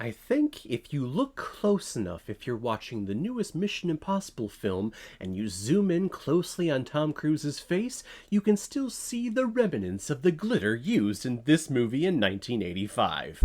I think if you look close enough, if you're watching the newest Mission Impossible film and you zoom in closely on Tom Cruise's face, you can still see the remnants of the glitter used in this movie in 1985.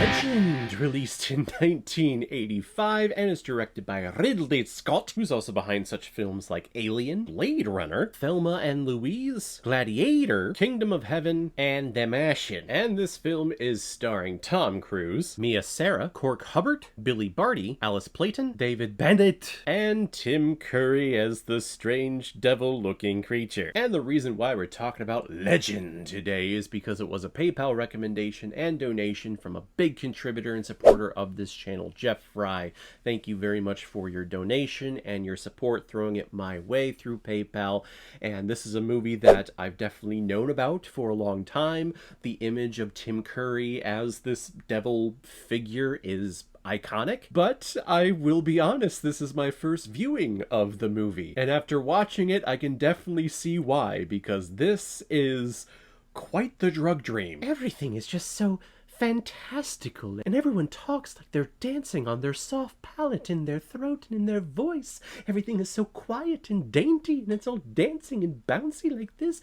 Legend, released in 1985 and is directed by Ridley Scott, who's also behind such films like Alien, Blade Runner, Thelma and Louise, Gladiator, Kingdom of Heaven, and The Martian. And this film is starring Tom Cruise, Mia Sara, Cork Hubbard, Billy Barty, Alice Playton, David Bennett, and Tim Curry as the strange devil-looking creature. And the reason why we're talking about Legend today is because it was a PayPal recommendation and donation from a big contributor and supporter of this channel, Jeff Fry. Thank you very much for your donation and your support, throwing it my way through PayPal. And this is a movie that I've definitely known about for a long time. The image of Tim Curry as this devil figure is iconic, but I will be honest, this is my first viewing of the movie. And after watching it, I can definitely see why, because this is quite the drug dream. Everything is just so fantastical, and everyone talks like they're dancing on their soft palate, in their throat, and in their voice. Everything is so quiet and dainty, and it's all dancing and bouncy like this.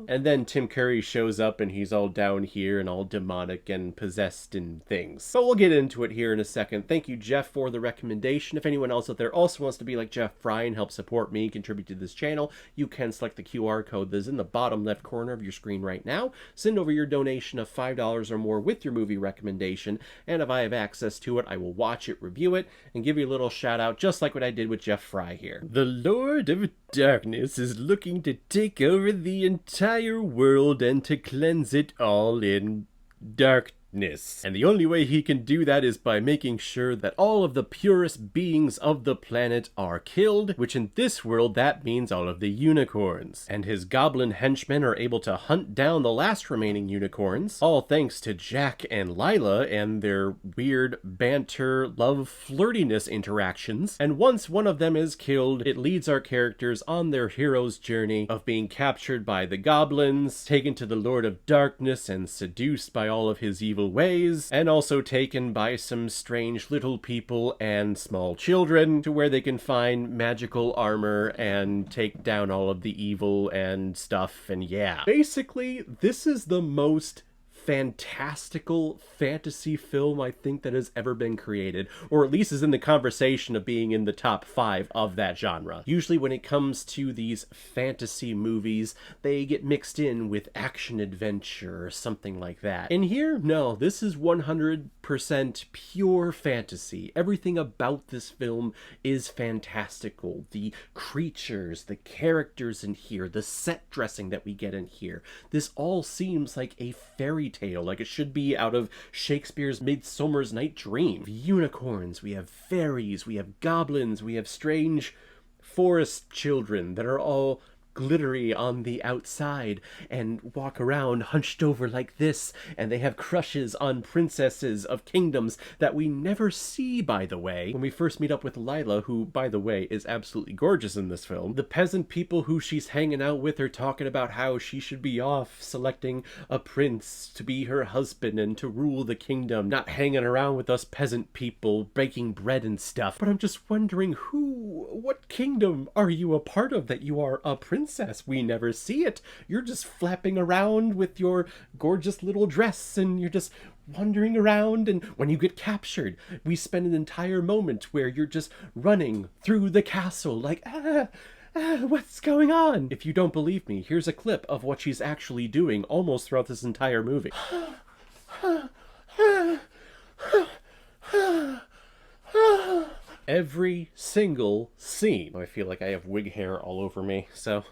And then Tim Curry shows up, and he's all down here and all demonic and possessed and things. But we'll get into it here in a second. Thank you, Jeff, for the recommendation. If anyone else out there also wants to be like Jeff Fry and help support me, contribute to this channel, you can select the QR code that is in the bottom left corner of your screen right now. Send over your donation of $5 or more with your movie recommendation, and if I have access to it, I will watch it, review it, and give you a little shout out, just like what I did with Jeff Fry here. The Lord of Darkness is looking to take over the entire world and to cleanse it all in darkness. And the only way he can do that is by making sure that all of the purest beings of the planet are killed, which in this world that means all of the unicorns. And his goblin henchmen are able to hunt down the last remaining unicorns, all thanks to Jack and Lila and their weird banter, love, flirtiness interactions. And once one of them is killed, it leads our characters on their hero's journey of being captured by the goblins, taken to the Lord of Darkness and seduced by all of his evil ways, and also taken by some strange little people and small children to where they can find magical armor and take down all of the evil and stuff. And yeah, basically this is the most fantastical fantasy film I think that has ever been created, or at least is in the conversation of being in the top 5 of that genre. Usually when it comes to these fantasy movies, they get mixed in with action adventure or something like that. In here, no, this is 100% pure fantasy. Everything about this film is fantastical. The creatures, the characters in here, the set dressing that we get in here, this all seems like a fairy tale, like it should be out of Shakespeare's Midsummer's Night Dream. We have unicorns, we have fairies, we have goblins, we have strange forest children that are all glittery on the outside and walk around hunched over like this, and they have crushes on princesses of kingdoms that we never see, by the way. When we first meet up with Lila, who, by the way, is absolutely gorgeous in this film, the peasant people who she's hanging out with are talking about how she should be off selecting a prince to be her husband and to rule the kingdom, not hanging around with us peasant people baking bread and stuff. But I'm just wondering, what kingdom are you a part of that you are a princess? We never see it. You're just flapping around with your gorgeous little dress and you're just wandering around, and when you get captured, we spend an entire moment where you're just running through the castle like, what's going on? If you don't believe me, here's a clip of what she's actually doing almost throughout this entire movie. Every single scene. I feel like I have wig hair all over me, so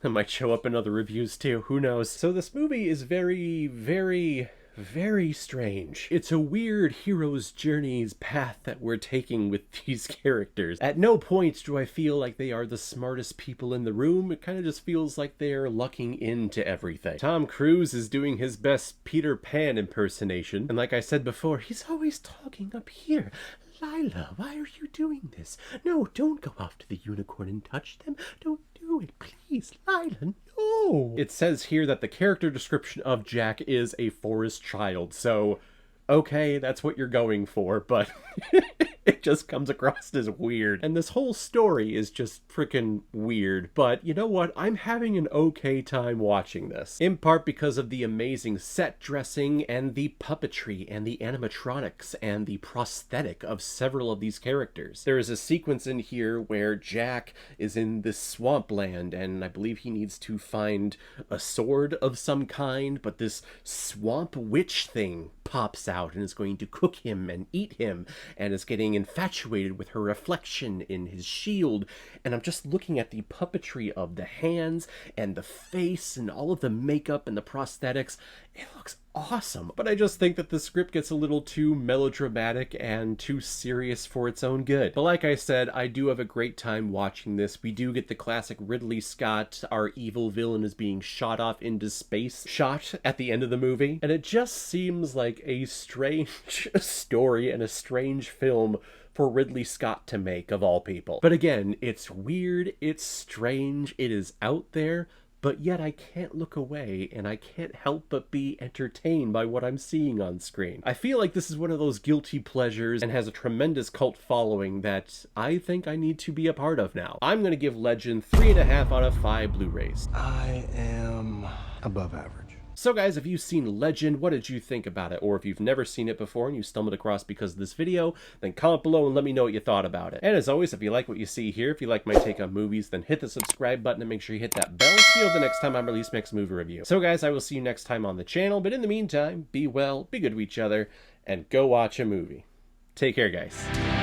that might show up in other reviews too, who knows. So this movie is very, very, very strange. It's a weird hero's journey's path that we're taking with these characters. At no point do I feel like they are the smartest people in the room. It kind of just feels like they're lucking into everything. Tom Cruise is doing his best Peter Pan impersonation, and like I said before, he's always talking up here. Lila, why are you doing this? No, don't go off to the unicorn and touch them. Don't do it, please. Lila, Oh! It says here that the character description of Jack is a forest child, so okay, that's what you're going for, but it just comes across as weird. And this whole story is just freaking weird. But you know what? I'm having an okay time watching this. In part because of the amazing set dressing and the puppetry and the animatronics and the prosthetic of several of these characters. There is a sequence in here where Jack is in this swampland, and I believe he needs to find a sword of some kind, but this swamp witch thing pops out and is going to cook him and eat him, and is getting infatuated with her reflection in his shield. And I'm just looking at the puppetry of the hands and the face and all of the makeup and the prosthetics. It looks awesome. But I just think that the script gets a little too melodramatic and too serious for its own good. But like I said, I do have a great time watching this. We do get the classic Ridley Scott, our evil villain is being shot off into space shot at the end of the movie. And it just seems like a strange story and a strange film for Ridley Scott to make, of all people. But again, it's weird, it's strange, it is out there, but yet I can't look away and I can't help but be entertained by what I'm seeing on screen. I feel like this is one of those guilty pleasures and has a tremendous cult following that I think I need to be a part of now. I'm gonna give Legend 3.5 out of 5 Blu-rays. I am above average. So guys, if you've seen Legend, what did you think about it? Or if you've never seen it before and you stumbled across because of this video, then comment below and let me know what you thought about it. And as always, if you like what you see here, if you like my take on movies, then hit the subscribe button and make sure you hit that bell so you know the next time I release my next movie review. So guys, I will see you next time on the channel, but in the meantime, be well, be good to each other, and go watch a movie. Take care, guys.